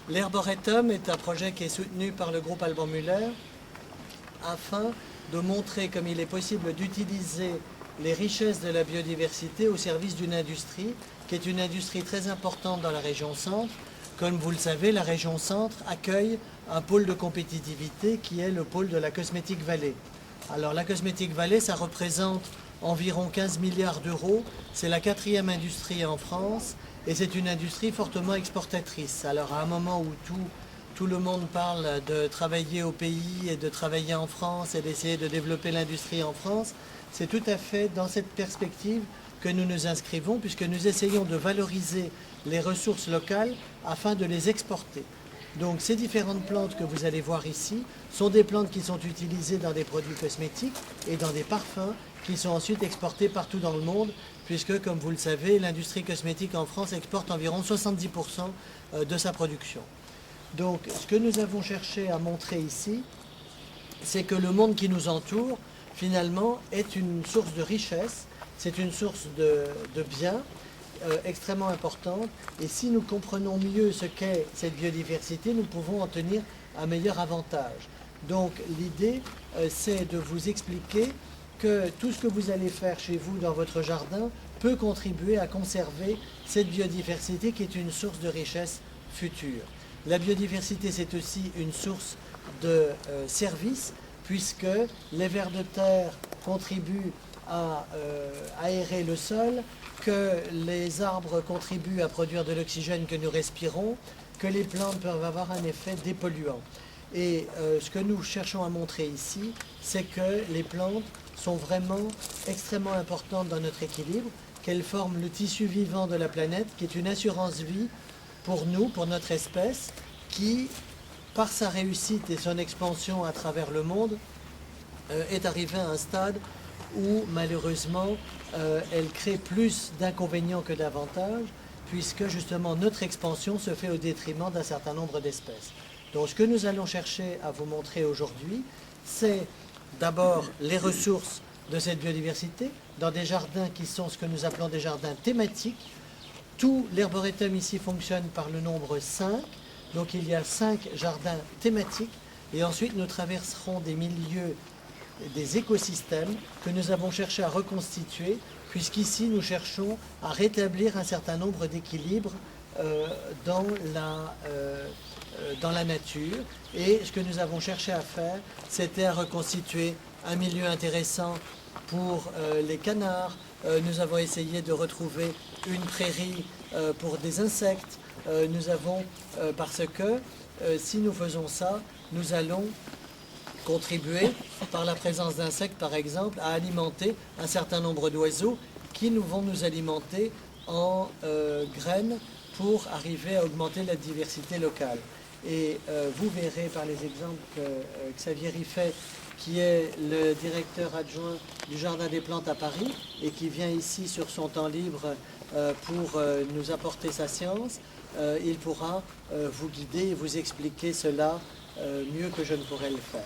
L'Arboretum est un projet qui est soutenu par le groupe Alban Muller afin de montrer comme il est possible d'utiliser les richesses de la biodiversité au service d'une industrie qui est une industrie très importante dans la région centre. Comme vous le savez, la région centre accueille un pôle de compétitivité qui est le pôle de la Cosmetic Valley. Alors la Cosmetic Valley, ça représente environ 15 milliards d'euros. C'est la 4e industrie en France et c'est une industrie fortement exportatrice. Alors à un moment où tout le monde parle de travailler au pays et de travailler en France et d'essayer de développer l'industrie en France, c'est tout à fait dans cette perspective que nous nous inscrivons puisque nous essayons de valoriser les ressources locales afin de les exporter. Donc ces différentes plantes que vous allez voir ici sont des plantes qui sont utilisées dans des produits cosmétiques et dans des parfums qui sont ensuite exportés partout dans le monde puisque, comme vous le savez, l'industrie cosmétique en France exporte environ 70% de sa production. Donc ce que nous avons cherché à montrer ici, c'est que le monde qui nous entoure, finalement, est une source de richesse, c'est une source de biens extrêmement importante. Et si nous comprenons mieux ce qu'est cette biodiversité, nous pouvons en tenir un meilleur avantage. Donc l'idée, c'est de vous expliquer que tout ce que vous allez faire chez vous dans votre jardin peut contribuer à conserver cette biodiversité qui est une source de richesse future. La biodiversité, c'est aussi une source de service, puisque les vers de terre contribuent à aérer le sol, que les arbres contribuent à produire de l'oxygène que nous respirons, que les plantes peuvent avoir un effet dépolluant. Et ce que nous cherchons à montrer ici, c'est que les plantes sont vraiment extrêmement importantes dans notre équilibre, qu'elles forment le tissu vivant de la planète, qui est une assurance vie pour nous, pour notre espèce, qui, par sa réussite et son expansion à travers le monde, est arrivée à un stade où, malheureusement, elle crée plus d'inconvénients que d'avantages, puisque, justement, notre expansion se fait au détriment d'un certain nombre d'espèces. Donc, ce que nous allons chercher à vous montrer aujourd'hui, c'est d'abord les ressources de cette biodiversité, dans des jardins qui sont ce que nous appelons des jardins thématiques. Tout l'Arboretum ici fonctionne par le nombre 5, donc il y a 5 jardins thématiques, et ensuite nous traverserons des milieux, des écosystèmes que nous avons cherché à reconstituer, puisqu'ici nous cherchons à rétablir un certain nombre d'équilibres dans la nature. Et ce que nous avons cherché à faire, c'était à reconstituer un milieu intéressant pour les canards. Nous avons essayé de retrouver une prairie pour des insectes. Parce que si nous faisons ça, nous allons contribuer, par la présence d'insectes par exemple, à alimenter un certain nombre d'oiseaux qui vont nous alimenter en graines pour arriver à augmenter la diversité locale. Et vous verrez par les exemples que Xavier Riffet, qui est le directeur adjoint du Jardin des Plantes à Paris et qui vient ici sur son temps libre pour nous apporter sa science, il pourra vous guider et vous expliquer cela mieux que je ne pourrais le faire.